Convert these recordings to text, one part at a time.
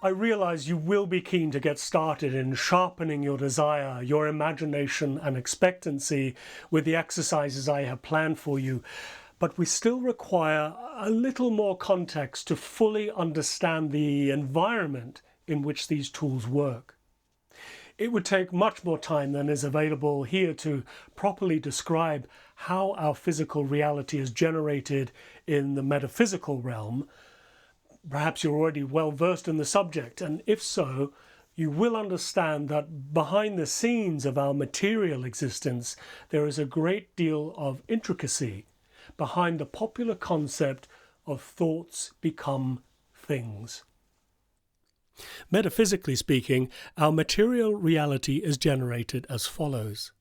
I realize you will be keen to get started in sharpening your desire, your imagination and expectancy with the exercises I have planned for you, but we still require a little more context to fully understand the environment in which these tools work. It would take much more time than is available here to properly describe how our physical reality is generated in the metaphysical realm. Perhaps you're already well versed in the subject, and if so, you will understand that behind the scenes of our material existence, there is a great deal of intricacy behind the popular concept of thoughts become things. Metaphysically speaking, our material reality is generated as follows.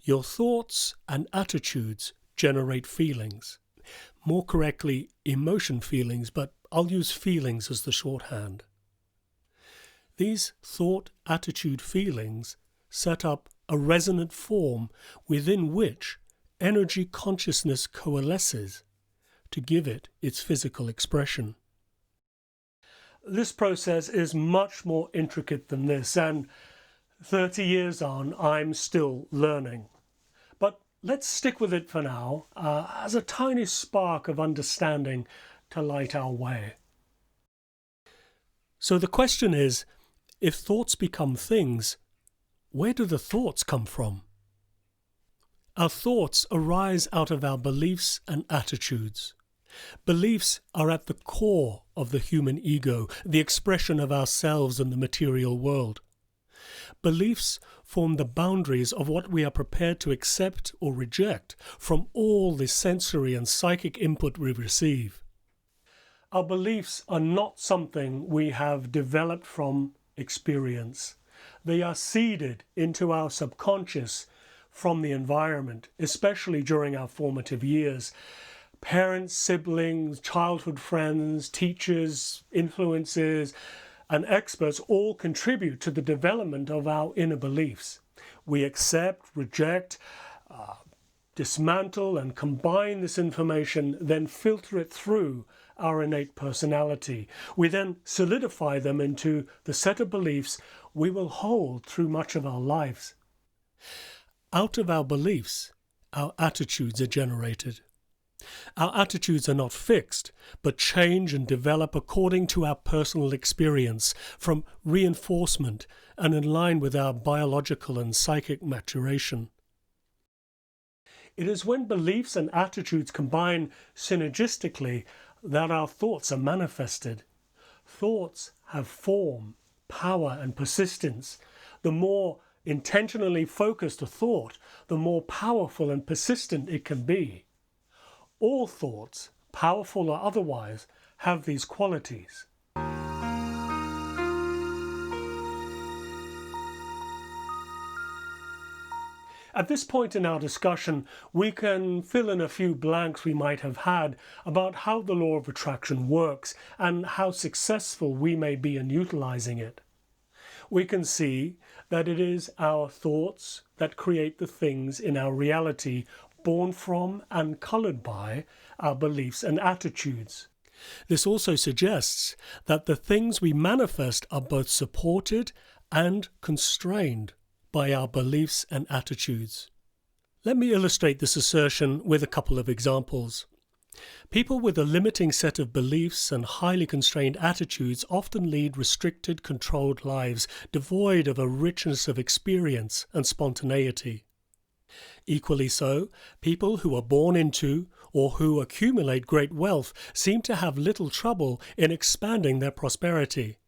Your thoughts and attitudes generate feelings. More correctly, emotion feelings, but I'll use feelings as the shorthand. These thought, attitude, feelings set up a resonant form within which energy consciousness coalesces to give it its physical expression. This process is much more intricate than this, and 30 years on, I'm still learning. But let's stick with it for now, as a tiny spark of understanding to light our way. So the question is, if thoughts become things, where do the thoughts come from? Our thoughts arise out of our beliefs and attitudes. Beliefs are at the core of the human ego, the expression of ourselves in the material world. Beliefs form the boundaries of what we are prepared to accept or reject from all the sensory and psychic input we receive. Our beliefs are not something we have developed from experience. They are seeded into our subconscious from the environment, especially during our formative years. Parents, siblings, childhood friends, teachers, influences, and experts all contribute to the development of our inner beliefs. We accept, reject, dismantle and combine this information, then filter it through our innate personality. We then solidify them into the set of beliefs we will hold through much of our lives. Out of our beliefs, our attitudes are generated. Our attitudes are not fixed, but change and develop according to our personal experience, from reinforcement and in line with our biological and psychic maturation. It is when beliefs and attitudes combine synergistically that our thoughts are manifested. Thoughts have form, power, and persistence. The more intentionally focused a thought, the more powerful and persistent it can be. All thoughts, powerful or otherwise, have these qualities. At this point in our discussion, we can fill in a few blanks we might have had about how the law of attraction works and how successful we may be in utilizing it. We can see that it is our thoughts that create the things in our reality, born from and coloured by our beliefs and attitudes. This also suggests that the things we manifest are both supported and constrained by our beliefs and attitudes. Let me illustrate this assertion with a couple of examples. People with a limiting set of beliefs and highly constrained attitudes often lead restricted, controlled lives, devoid of a richness of experience and spontaneity. Equally so, people who are born into or who accumulate great wealth seem to have little trouble in expanding their prosperity.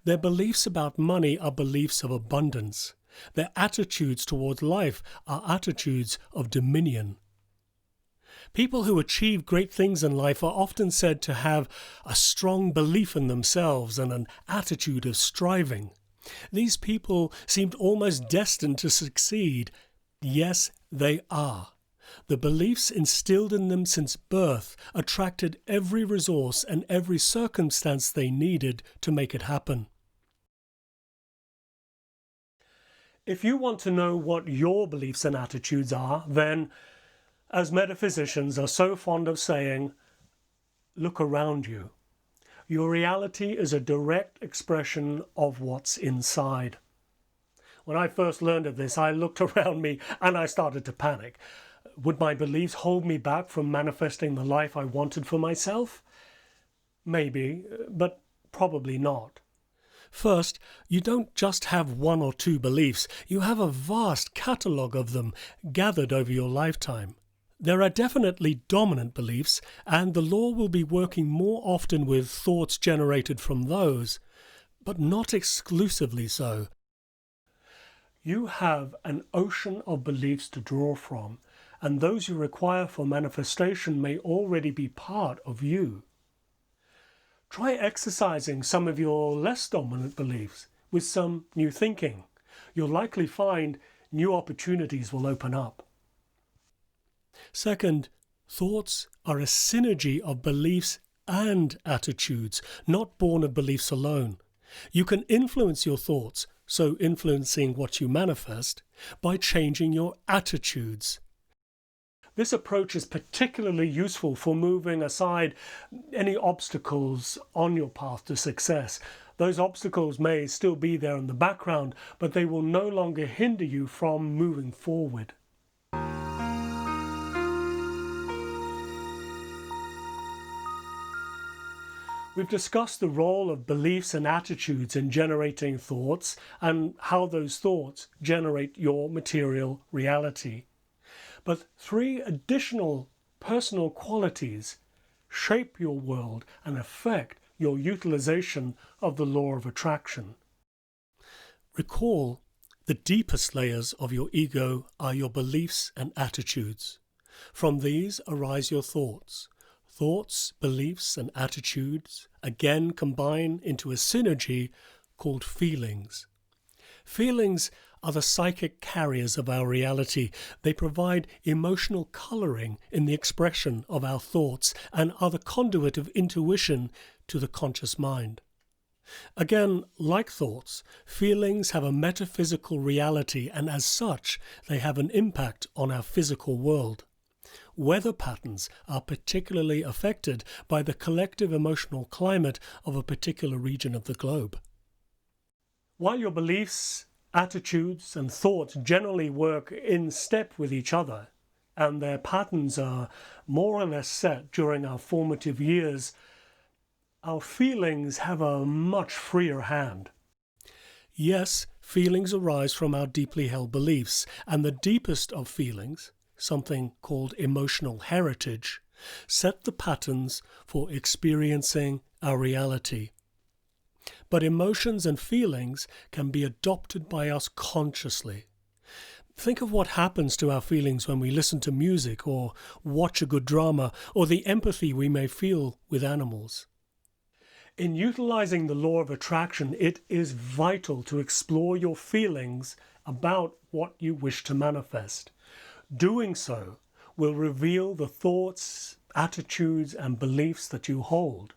Their beliefs about money are beliefs of abundance. Their attitudes towards life are attitudes of dominion. People who achieve great things in life are often said to have a strong belief in themselves and an attitude of striving. These people seemed almost destined to succeed. Yes, they are. The beliefs instilled in them since birth attracted every resource and every circumstance they needed to make it happen. If you want to know what your beliefs and attitudes are, then, as metaphysicians are so fond of saying, look around you. Your reality is a direct expression of what's inside. When I first learned of this, I looked around me and I started to panic. Would my beliefs hold me back from manifesting the life I wanted for myself? Maybe, but probably not. First, you don't just have one or two beliefs, you have a vast catalogue of them gathered over your lifetime. There are definitely dominant beliefs, and the law will be working more often with thoughts generated from those, but not exclusively so. You have an ocean of beliefs to draw from, and those you require for manifestation may already be part of you. Try exercising some of your less dominant beliefs with some new thinking. You'll likely find new opportunities will open up. Second, thoughts are a synergy of beliefs and attitudes, not born of beliefs alone. You can influence your thoughts, so influencing what you manifest, by changing your attitudes. This approach is particularly useful for moving aside any obstacles on your path to success. Those obstacles may still be there in the background, but they will no longer hinder you from moving forward. We've discussed the role of beliefs and attitudes in generating thoughts and how those thoughts generate your material reality. But three additional personal qualities shape your world and affect your utilization of the law of attraction. Recall, the deepest layers of your ego are your beliefs and attitudes. From these arise your thoughts. Thoughts, beliefs, and attitudes again combine into a synergy called feelings. Feelings are the psychic carriers of our reality. They provide emotional colouring in the expression of our thoughts and are the conduit of intuition to the conscious mind. Again, like thoughts, feelings have a metaphysical reality, and as such, they have an impact on our physical world. Weather patterns are particularly affected by the collective emotional climate of a particular region of the globe. While your beliefs, attitudes and thoughts generally work in step with each other, and their patterns are more or less set during our formative years, our feelings have a much freer hand. Yes, feelings arise from our deeply held beliefs, and the deepest of feelings, something called emotional heritage, set the patterns for experiencing our reality. But emotions and feelings can be adopted by us consciously. Think of what happens to our feelings when we listen to music or watch a good drama, or the empathy we may feel with animals. In utilizing the law of attraction, it is vital to explore your feelings about what you wish to manifest. Doing so will reveal the thoughts, attitudes, and beliefs that you hold.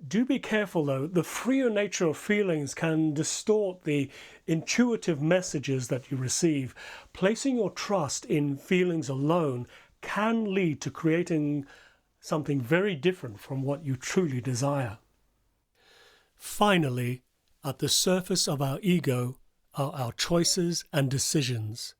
Do be careful though, the freer nature of feelings can distort the intuitive messages that you receive. Placing your trust in feelings alone can lead to creating something very different from what you truly desire. Finally, at the surface of our ego are our choices and decisions.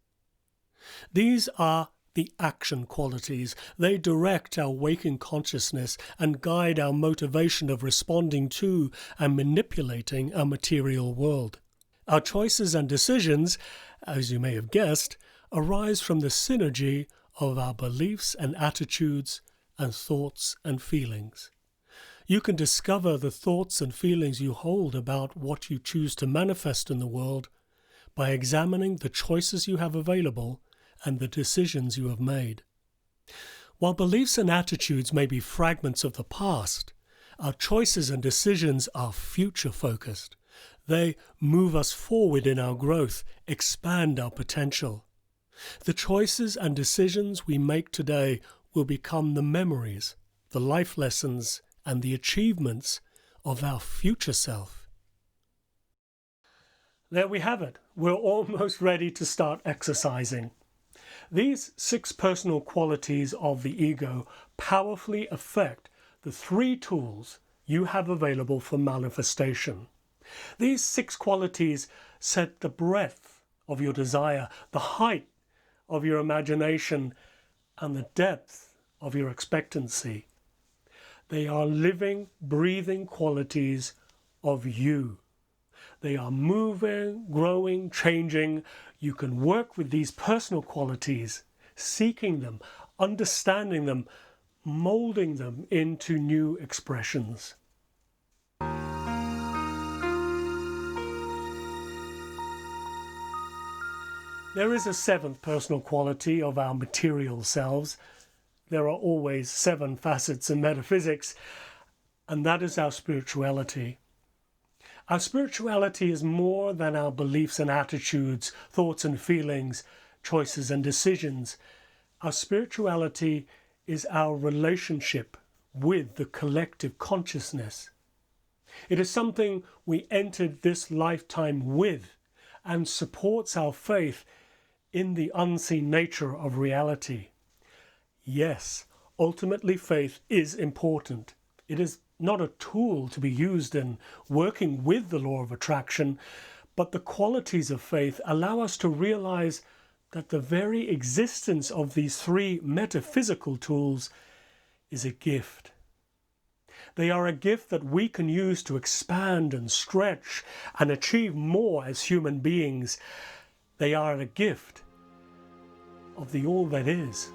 These are the action qualities. They direct our waking consciousness and guide our motivation of responding to and manipulating our material world. Our choices and decisions, as you may have guessed, arise from the synergy of our beliefs and attitudes and thoughts and feelings. You can discover the thoughts and feelings you hold about what you choose to manifest in the world by examining the choices you have available and the decisions you have made. While beliefs and attitudes may be fragments of the past, our choices and decisions are future-focused. They move us forward in our growth, expand our potential. The choices and decisions we make today will become the memories, the life lessons, and the achievements of our future self. There we have it. We're almost ready to start exercising. These 6 personal qualities of the ego powerfully affect the 3 tools you have available for manifestation. These 6 qualities set the breadth of your desire, the height of your imagination, and the depth of your expectancy. They are living, breathing qualities of you. They are moving, growing, changing. You can work with these personal qualities, seeking them, understanding them, molding them into new expressions. There is a 7th personal quality of our material selves. There are always 7 facets in metaphysics, and that is our spirituality. Our spirituality is more than our beliefs and attitudes, thoughts and feelings, choices and decisions. Our spirituality is our relationship with the collective consciousness. It is something we entered this lifetime with and supports our faith in the unseen nature of reality. Yes, ultimately faith is important. It is not a tool to be used in working with the law of attraction, but the qualities of faith allow us to realize that the very existence of these 3 metaphysical tools is a gift. They are a gift that we can use to expand and stretch and achieve more as human beings. They are a gift of the all that is.